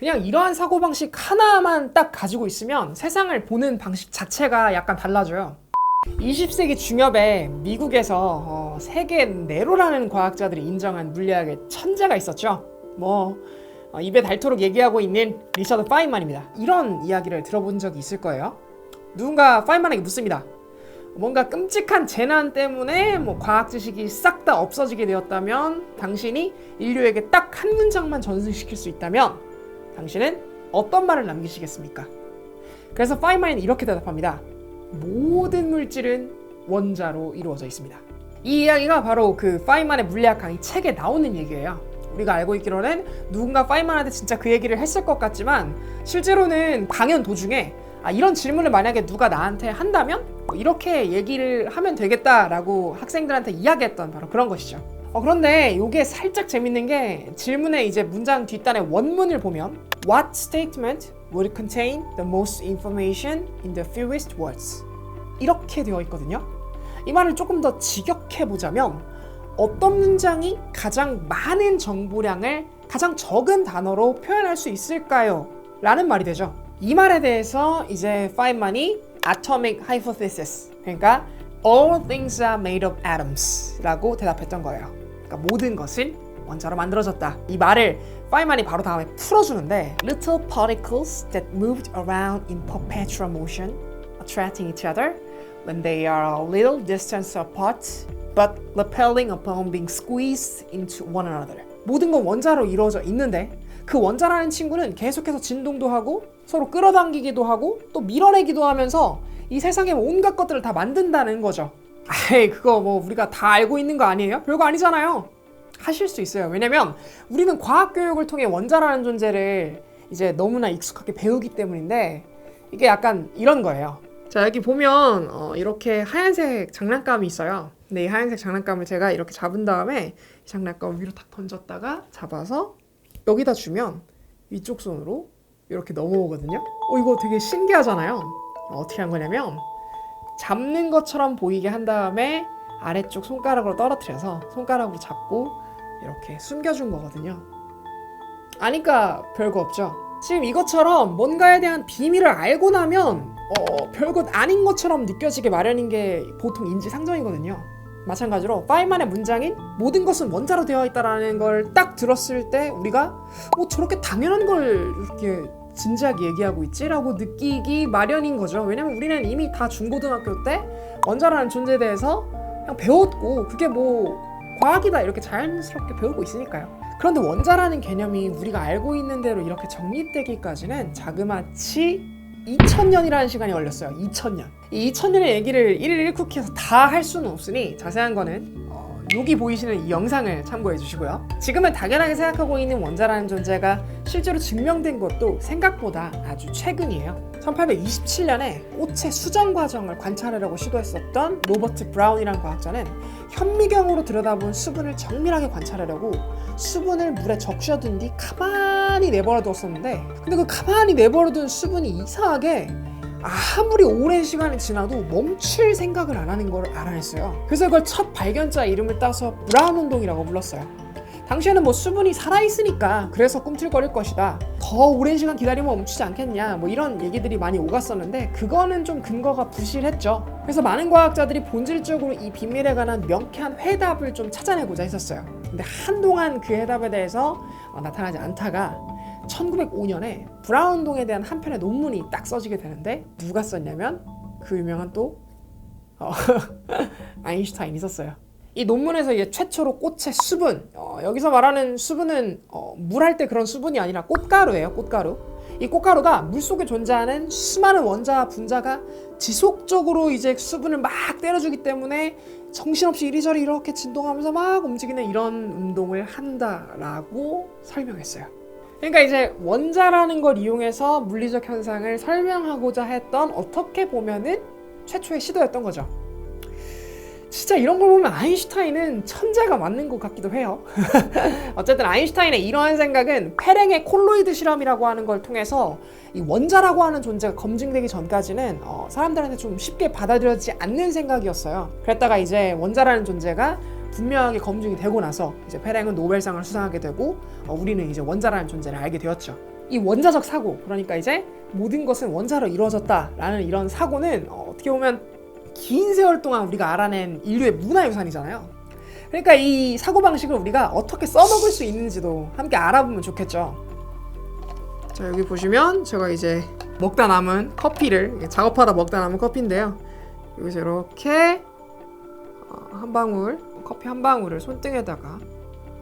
그냥 이러한 사고방식 하나만 딱 가지고 있으면 세상을 보는 방식 자체가 약간 달라져요. 20세기 중엽에 미국에서 세계 네로라는 과학자들이 인정한 물리학의 천재가 있었죠. 입에 닳도록 얘기하고 있는 리처드 파인만입니다. 이런 이야기를 들어본 적이 있을 거예요. 누군가 파인만에게 묻습니다. 뭔가 끔찍한 재난 때문에 과학 지식이 싹 다 없어지게 되었다면, 당신이 인류에게 딱 한 문장만 전수시킬 수 있다면 당신은 어떤 말을 남기시겠습니까? 그래서 파인만은 이렇게 대답합니다. 모든 물질은 원자로 이루어져 있습니다. 이 이야기가 바로 그 파인만의 물리학 강의 책에 나오는 얘기예요. 우리가 알고 있기로는 누군가 파인만한테 진짜 그 얘기를 했을 것 같지만, 실제로는 강연 도중에 이런 질문을 만약에 누가 나한테 한다면 이렇게 얘기를 하면 되겠다라고 학생들한테 이야기했던 바로 그런 것이죠. 그런데 이게 살짝 재밌는 게, 질문의 이제 문장 뒷단의 원문을 보면 What statement would contain the most information in the fewest words? 이렇게 되어 있거든요. 이 말을 조금 더 직역해보자면, 어떤 문장이 가장 많은 정보량을 가장 적은 단어로 표현할 수 있을까요? 라는 말이 되죠. 이 말에 대해서 이제 파인만이 atomic hypothesis, 그러니까 all things are made of atoms 라고 대답했던 거예요. 그러니까 모든 것은 원자로 만들어졌다. 이 말을 파인만이 바로 다음에 풀어주는데, little particles that moved around in perpetual motion, attracting each other when they are a little distance apart, but repelling upon being squeezed into one another. 모든 건 원자로 이루어져 있는데, 그 원자라는 친구는 계속해서 진동도 하고 서로 끌어당기기도 하고 또 밀어내기도 하면서 이 세상의 온갖 것들을 다 만든다는 거죠. 그거 우리가 다 알고 있는 거 아니에요? 별거 아니잖아요. 하실 수 있어요. 왜냐면 우리는 과학 교육을 통해 원자라는 존재를 이제 너무나 익숙하게 배우기 때문인데, 이게 약간 이런 거예요. 자, 여기 보면 이렇게 하얀색 장난감이 있어요. 근데 이 하얀색 장난감을 제가 이렇게 잡은 다음에 이 장난감을 위로 탁 던졌다가 잡아서 여기다 주면 위쪽 손으로 이렇게 넘어오거든요. 이거 되게 신기하잖아요. 어떻게 한 거냐면, 잡는 것처럼 보이게 한 다음에 아래쪽 손가락으로 떨어뜨려서 손가락으로 잡고 이렇게 숨겨준 거거든요. 아니까 별거 없죠. 지금 이것처럼 뭔가에 대한 비밀을 알고 나면 별것 아닌 것처럼 느껴지게 마련인 게 보통 인지상정이거든요. 마찬가지로 파인만의 문장인 모든 것은 원자로 되어 있다라는 걸 딱 들었을 때 우리가 저렇게 당연한 걸 이렇게 진지하게 얘기하고 있지? 라고 느끼기 마련인 거죠. 왜냐면 우리는 이미 다 중고등학교 때 원자라는 존재에 대해서 그냥 배웠고, 그게 과학이다 이렇게 자연스럽게 배우고 있으니까요. 그런데 원자라는 개념이 우리가 알고 있는 대로 이렇게 정립되기까지는 자그마치 2000년이라는 시간이 걸렸어요. 2000년. 이 2000년의 얘기를 1일 1쿠키 해서 다 할 수는 없으니 자세한 거는 여기 보이시는 이 영상을 참고해 주시고요. 지금은 당연하게 생각하고 있는 원자라는 존재가 실제로 증명된 것도 생각보다 아주 최근이에요. 1827년에 꽃의 수정 과정을 관찰하려고 시도했었던 로버트 브라운이라는 과학자는 현미경으로 들여다본 수분을 정밀하게 관찰하려고 수분을 물에 적셔둔 뒤 가만히 내버려 두었었는데, 근데 그 가만히 내버려 둔 수분이 이상하게 아무리 오랜 시간이 지나도 멈출 생각을 안 하는 걸 알아냈어요. 그래서 이걸 첫 발견자 이름을 따서 브라운 운동이라고 불렀어요. 당시에는 수분이 살아있으니까 그래서 꿈틀거릴 것이다, 더 오랜 시간 기다리면 멈추지 않겠냐, 이런 얘기들이 많이 오갔었는데, 그거는 좀 근거가 부실했죠. 그래서 많은 과학자들이 본질적으로 이 비밀에 관한 명쾌한 해답을 좀 찾아내고자 했었어요. 근데 한동안 그 해답에 대해서 나타나지 않다가 1905년에 브라운 운동에 대한 한 편의 논문이 딱 써지게 되는데, 누가 썼냐면 그 유명한 또 아인슈타인이 썼어요. 이 논문에서 이제 최초로 꽃의 수분, 여기서 말하는 수분은 물 할 때 그런 수분이 아니라 꽃가루예요. 꽃가루. 이 꽃가루가 물속에 존재하는 수많은 원자와 분자가 지속적으로 이제 수분을 막 때려주기 때문에 정신없이 이리저리 이렇게 진동하면서 막 움직이는 이런 운동을 한다라고 설명했어요. 그러니까 이제 원자라는 걸 이용해서 물리적 현상을 설명하고자 했던, 어떻게 보면은 최초의 시도였던 거죠. 진짜 이런 걸 보면 아인슈타인은 천재가 맞는 것 같기도 해요. 어쨌든 아인슈타인의 이러한 생각은 페랭의 콜로이드 실험이라고 하는 걸 통해서 이 원자라고 하는 존재가 검증되기 전까지는 사람들한테 좀 쉽게 받아들여지지 않는 생각이었어요. 그랬다가 이제 원자라는 존재가 분명하게 검증이 되고 나서 이제 페랭은 노벨상을 수상하게 되고 우리는 이제 원자라는 존재를 알게 되었죠. 이 원자적 사고, 그러니까 이제 모든 것은 원자로 이루어졌다라는 이런 사고는 어떻게 보면 긴 세월 동안 우리가 알아낸 인류의 문화유산이잖아요. 그러니까 이 사고방식을 우리가 어떻게 써먹을 수 있는지도 함께 알아보면 좋겠죠. 자, 여기 보시면 제가 이제 먹다 남은 커피를, 작업하다 먹다 남은 커피인데요. 여기서 이렇게 한 방울, 커피 한 방울을 손등에다가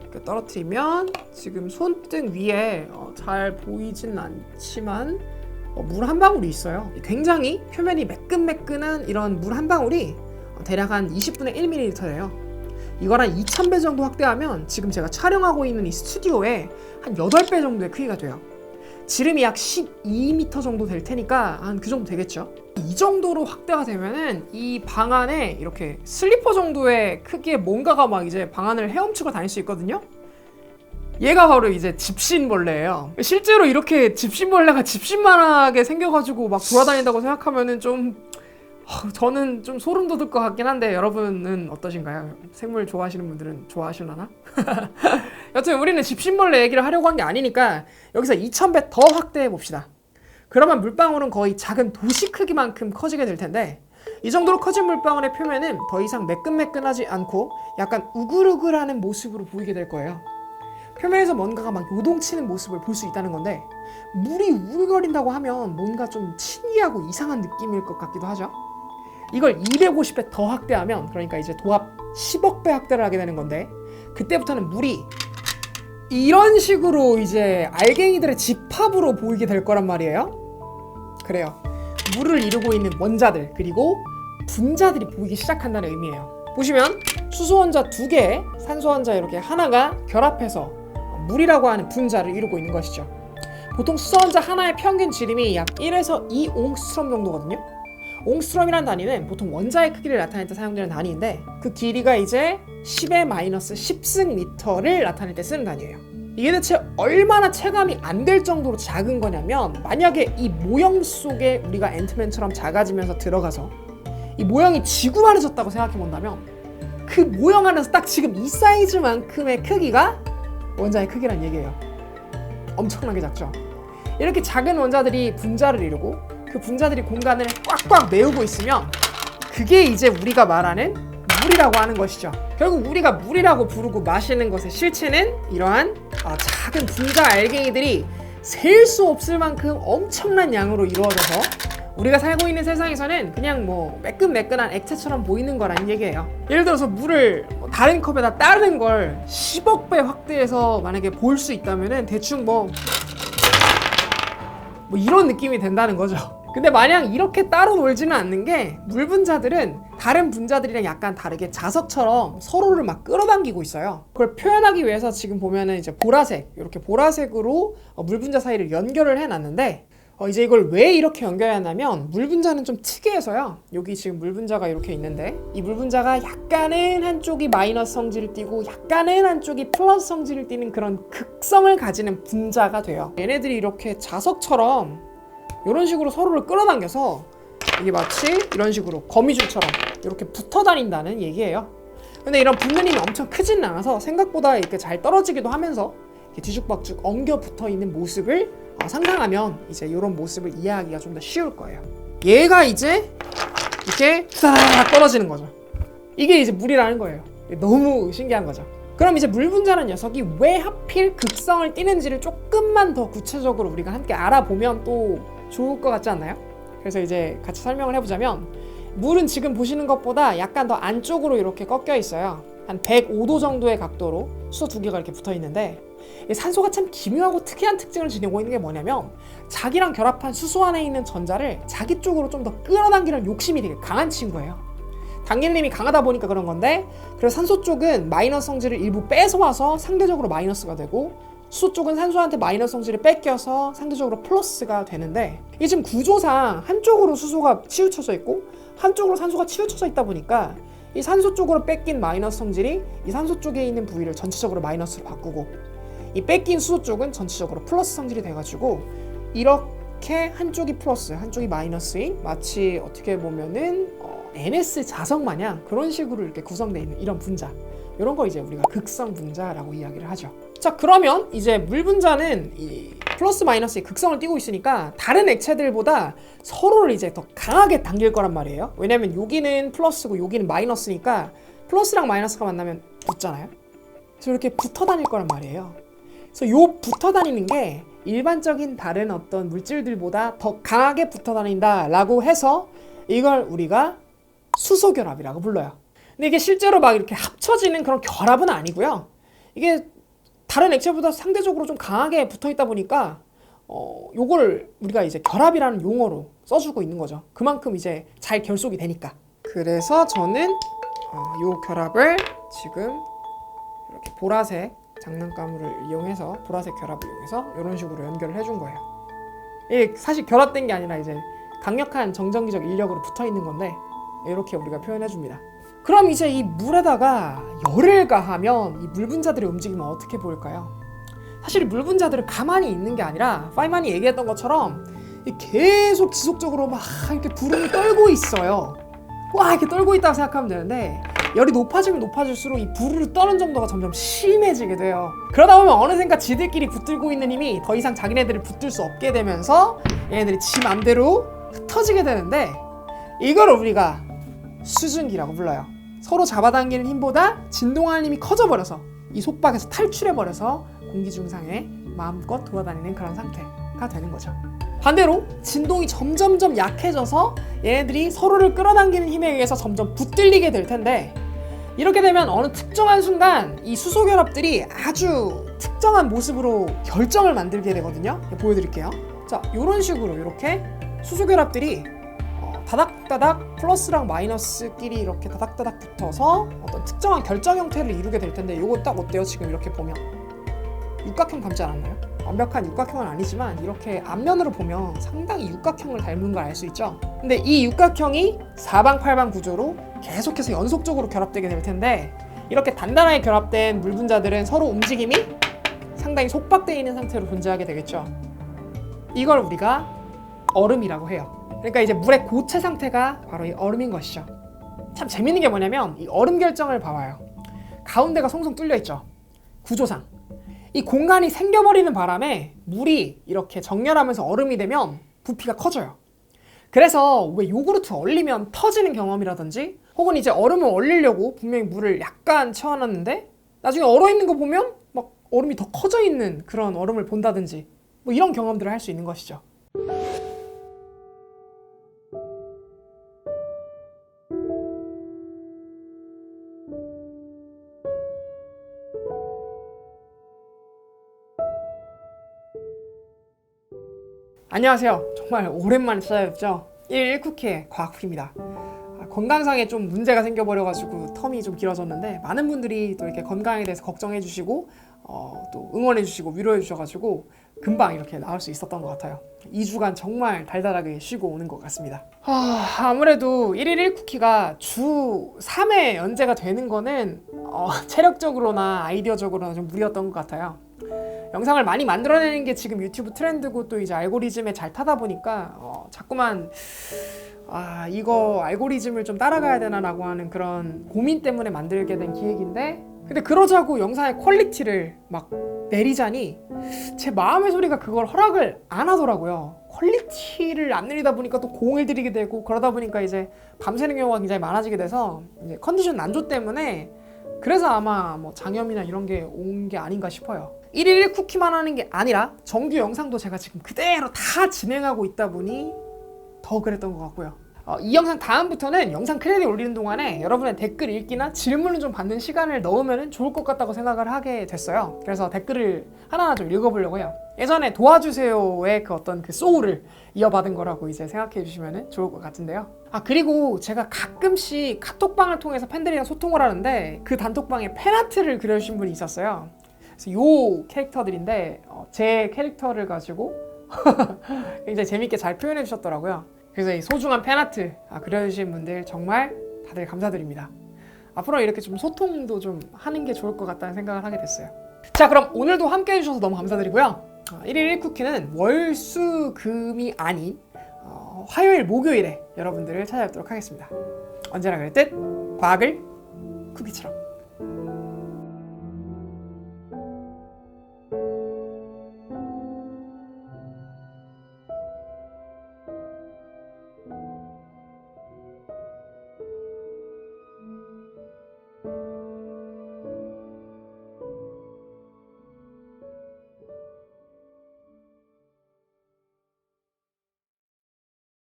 이렇게 떨어뜨리면 지금 손등 위에 잘 보이진 않지만 물 한 방울이 있어요. 굉장히 표면이 매끈매끈한 이런 물 한 방울이 대략 한 20분의 1ml예요. 이걸 한 2000배 정도 확대하면 지금 제가 촬영하고 있는 이 스튜디오에 한 8배 정도의 크기가 돼요. 지름이 약 12m 정도 될 테니까 한 그 정도 되겠죠. 이 정도로 확대가 되면은 이 방 안에 이렇게 슬리퍼 정도의 크기의 뭔가가 막 이제 방 안을 헤엄치고 다닐 수 있거든요. 얘가 바로 이제 집신벌레예요. 실제로 이렇게 집신벌레가 집신만하게 생겨가지고 막 돌아다닌다고 생각하면은 저는 좀 소름 돋을 것 같긴 한데 여러분은 어떠신가요? 생물 좋아하시는 분들은 좋아하시려나? 여튼 우리는 집신벌레 얘기를 하려고 한 게 아니니까 여기서 2000배 더 확대해 봅시다. 그러면 물방울은 거의 작은 도시 크기만큼 커지게 될 텐데 이 정도로 커진 물방울의 표면은 더 이상 매끈매끈하지 않고 약간 우글우글하는 모습으로 보이게 될 거예요. 표면에서 뭔가가 막 요동치는 모습을 볼 수 있다는 건데 물이 우글거린다고 하면 뭔가 좀 신기하고 이상한 느낌일 것 같기도 하죠. 이걸 250배 더 확대하면, 그러니까 이제 도합 10억 배 확대를 하게 되는 건데 그때부터는 물이 이런 식으로 이제 알갱이들의 집합으로 보이게 될 거란 말이에요. 그래요. 물을 이루고 있는 원자들 그리고 분자들이 보이기 시작한다는 의미예요. 보시면 수소 원자 2개, 산소 원자 이렇게 하나가 결합해서 물이라고 하는 분자를 이루고 있는 것이죠. 보통 수소 원자 하나의 평균 지름이 약 1에서 2옹스트럼 정도거든요. 옹스트럼이라는 단위는 보통 원자의 크기를 나타낼 때 사용되는 단위인데 그 길이가 이제 10의 마이너스 10승 미터를 나타낼 때 쓰는 단위예요. 이게 대체 얼마나 체감이 안 될 정도로 작은 거냐면, 만약에 이 모형 속에 우리가 앤트맨처럼 작아지면서 들어가서 이 모형이 지구만해졌다고 생각해 본다면 그 모형 안에서 딱 지금 이 사이즈만큼의 크기가 원자의 크기란 얘기예요. 엄청나게 작죠. 이렇게 작은 원자들이 분자를 이루고 그 분자들이 공간을 꽉꽉 메우고 있으면 그게 이제 우리가 말하는 물이라고 하는 것이죠. 결국 우리가 물이라고 부르고 마시는 것의 실체는 이러한 작은 분자 알갱이들이 셀 수 없을 만큼 엄청난 양으로 이루어져서 우리가 살고 있는 세상에서는 그냥 뭐 매끈매끈한 액체처럼 보이는 거라는 얘기예요. 예를 들어서 물을 다른 컵에다 따르는 걸 10억 배 확대해서 만약에 볼 수 있다면은 대충 뭐 이런 느낌이 된다는 거죠. 근데 마냥 이렇게 따로 놀지는 않는 게, 물 분자들은 다른 분자들이랑 약간 다르게 자석처럼 서로를 막 끌어당기고 있어요. 그걸 표현하기 위해서 지금 보면은 이제 보라색, 이렇게 보라색으로 물 분자 사이를 연결을 해놨는데 이제 이걸 왜 이렇게 연결해놨냐면, 물 분자는 좀 특이해서요. 여기 지금 물 분자가 이렇게 있는데 이 물 분자가 약간은 한쪽이 마이너스 성질을 띠고 약간은 한쪽이 플러스 성질을 띠는 그런 극성을 가지는 분자가 돼요. 얘네들이 이렇게 자석처럼 이런 식으로 서로를 끌어당겨서 이게 마치 이런 식으로 거미줄처럼 이렇게 붙어 다닌다는 얘기예요. 근데 이런 붙는 힘이 엄청 크지는 않아서 생각보다 이렇게 잘 떨어지기도 하면서 이렇게 뒤죽박죽 엉겨 붙어 있는 모습을 상상하면 이제 이런 모습을 이해하기가 좀 더 쉬울 거예요. 얘가 이제 이렇게 싹 떨어지는 거죠. 이게 이제 물이라는 거예요. 너무 신기한 거죠. 그럼 이제 물 분자라는 녀석이 왜 하필 극성을 띠는지를 조금만 더 구체적으로 우리가 함께 알아보면 또 좋을 것 같지 않나요? 그래서 이제 같이 설명을 해보자면, 물은 지금 보시는 것보다 약간 더 안쪽으로 이렇게 꺾여 있어요. 한 105도 정도의 각도로 수소 2개가 이렇게 붙어 있는데, 산소가 참 기묘하고 특이한 특징을 지니고 있는 게 뭐냐면, 자기랑 결합한 수소 안에 있는 전자를 자기 쪽으로 좀 더 끌어당기는 욕심이 되게 강한 친구예요. 당기는 힘이 강하다 보니까 그런 건데, 그래서 산소 쪽은 마이너스 성질을 일부 뺏어와서 상대적으로 마이너스가 되고, 수소 쪽은 산소한테 마이너스 성질을 뺏겨서 상대적으로 플러스가 되는데, 이게 지금 구조상 한쪽으로 수소가 치우쳐져 있고 한쪽으로 산소가 치우쳐져 있다 보니까 이 산소 쪽으로 뺏긴 마이너스 성질이 이 산소 쪽에 있는 부위를 전체적으로 마이너스로 바꾸고, 이 뺏긴 수소 쪽은 전체적으로 플러스 성질이 돼가지고 이렇게 한쪽이 플러스 한쪽이 마이너스인, 마치 어떻게 보면은 NS 자석 마냥 그런 식으로 이렇게 구성되어 있는 이런 분자, 이런 거 이제 우리가 극성 분자라고 이야기를 하죠. 자, 그러면 이제 물 분자는 이 플러스 마이너스의 극성을 띠고 있으니까 다른 액체들보다 서로를 이제 더 강하게 당길 거란 말이에요. 왜냐면 여기는 플러스고 여기는 마이너스니까 플러스랑 마이너스가 만나면 붙잖아요. 그래서 이렇게 붙어 다닐 거란 말이에요. 그래서 요 붙어 다니는 게 일반적인 다른 어떤 물질들보다 더 강하게 붙어 다닌다 라고 해서 이걸 우리가 수소결합이라고 불러요. 근데 이게 실제로 막 이렇게 합쳐지는 그런 결합은 아니고요. 이게 다른 액체보다 상대적으로 좀 강하게 붙어 있다 보니까 요거를 우리가 이제 결합이라는 용어로 써주고 있는 거죠. 그만큼 이제 잘 결속이 되니까. 그래서 저는 요 결합을 지금 이렇게 보라색 장난감을 이용해서 보라색 결합을 이용해서 이런 식으로 연결을 해준 거예요. 이게 사실 결합된 게 아니라 이제 강력한 정전기적 인력으로 붙어 있는 건데 이렇게 우리가 표현해 줍니다. 그럼 이제 이 물에다가 열을 가하면 이 물 분자들의 움직임은 어떻게 보일까요? 사실 물 분자들은 가만히 있는 게 아니라 파이만이 얘기했던 것처럼 계속 지속적으로 막 이렇게 부름을 떨고 있어요. 와, 이렇게 떨고 있다고 생각하면 되는데 열이 높아지면 높아질수록 이 부르르 떠는 정도가 점점 심해지게 돼요. 그러다 보면 어느샌가 지들끼리 붙들고 있는 힘이 더 이상 자기네들을 붙들 수 없게 되면서 얘네들이 지 맘대로 흩어지게 되는데 이걸 우리가 수증기라고 불러요. 서로 잡아당기는 힘보다 진동하는 힘이 커져버려서 이 속박에서 탈출해버려서 공기 중상에 마음껏 돌아다니는 그런 상태가 되는 거죠. 반대로 진동이 점점점 약해져서 얘네들이 서로를 끌어당기는 힘에 의해서 점점 붙들리게 될 텐데 이렇게 되면 어느 특정한 순간 이 수소결합들이 아주 특정한 모습으로 결정을 만들게 되거든요. 보여드릴게요. 자, 이런 식으로 이렇게 수소결합들이 다닥다닥 플러스랑 마이너스끼리 이렇게 다닥다닥 붙어서 어떤 특정한 결정 형태를 이루게 될 텐데 이거 딱 어때요? 지금 이렇게 보면 육각형 닮지 않았나요? 완벽한 육각형은 아니지만 이렇게 앞면으로 보면 상당히 육각형을 닮은 걸 알 수 있죠. 근데 이 육각형이 사방팔방 구조로 계속해서 연속적으로 결합되게 될 텐데 이렇게 단단하게 결합된 물 분자들은 서로 움직임이 상당히 속박되어 있는 상태로 존재하게 되겠죠. 이걸 우리가 얼음이라고 해요. 그러니까 이제 물의 고체 상태가 바로 이 얼음인 것이죠. 참 재밌는 게 뭐냐면 이 얼음 결정을 봐봐요. 가운데가 송송 뚫려 있죠. 구조상. 이 공간이 생겨버리는 바람에 물이 이렇게 정렬하면서 얼음이 되면 부피가 커져요. 그래서 왜 요구르트 얼리면 터지는 경험이라든지 혹은 이제 얼음을 얼리려고 분명히 물을 약간 채워놨는데 나중에 얼어있는 거 보면 막 얼음이 더 커져 있는 그런 얼음을 본다든지 뭐 이런 경험들을 할 수 있는 것이죠. 안녕하세요. 정말 오랜만에 찾아뵙죠. 1쿠키의 과학후입니다. 건강상에 좀 문제가 생겨버려가지고 텀이 좀 길어졌는데 많은 분들이 또 이렇게 건강에 대해서 걱정해주시고 또 응원해주시고 위로해주셔가지고 금방 이렇게 나올 수 있었던 것 같아요. 2주간 정말 달달하게 쉬고 오는 것 같습니다. 아무래도 1일 1쿠키가 주 3회 연재가 되는 거는 체력적으로나 아이디어적으로나 좀 무리였던 것 같아요. 영상을 많이 만들어내는 게 지금 유튜브 트렌드고 또 이제 알고리즘에 잘 타다 보니까 자꾸만 이거 알고리즘을 좀 따라가야 되나 라고 하는 그런 고민 때문에 만들게 된 기획인데 근데 그러자고 영상의 퀄리티를 막 내리자니 제 마음의 소리가 그걸 허락을 안 하더라고요. 퀄리티를 안 내리다 보니까 또 공을 들이게 되고 그러다 보니까 이제 밤새는 경우가 굉장히 많아지게 돼서 이제 컨디션 난조 때문에 그래서 아마 뭐 장염이나 이런 게 온 게 아닌가 싶어요. 1일 1쿠키만 하는 게 아니라 정규 영상도 제가 지금 그대로 다 진행하고 있다 보니 더 그랬던 것 같고요. 이 영상 다음부터는 영상 크레딧 올리는 동안에 여러분의 댓글 읽기나 질문을 좀 받는 시간을 넣으면 좋을 것 같다고 생각을 하게 됐어요. 그래서 댓글을 하나하나 좀 읽어보려고 해요. 예전에 도와주세요의 그 어떤 그 소울을 이어받은 거라고 이제 생각해 주시면 좋을 것 같은데요. 그리고 제가 가끔씩 카톡방을 통해서 팬들이랑 소통을 하는데 그 단톡방에 팬아트를 그려주신 분이 있었어요. 그래서 요 캐릭터들인데 제 캐릭터를 가지고 굉장히 재밌게 잘 표현해 주셨더라고요. 그래서 이 소중한 팬아트 그려주신 분들 정말 다들 감사드립니다. 앞으로 이렇게 좀 소통도 좀 하는 게 좋을 것 같다는 생각을 하게 됐어요. 자, 그럼 오늘도 함께 해주셔서 너무 감사드리고요. 1일 1쿠키는 월, 수, 금이 아닌 화요일, 목요일에 여러분들을 찾아뵙도록 하겠습니다. 언제나 그랬듯 과학을 쿠키처럼.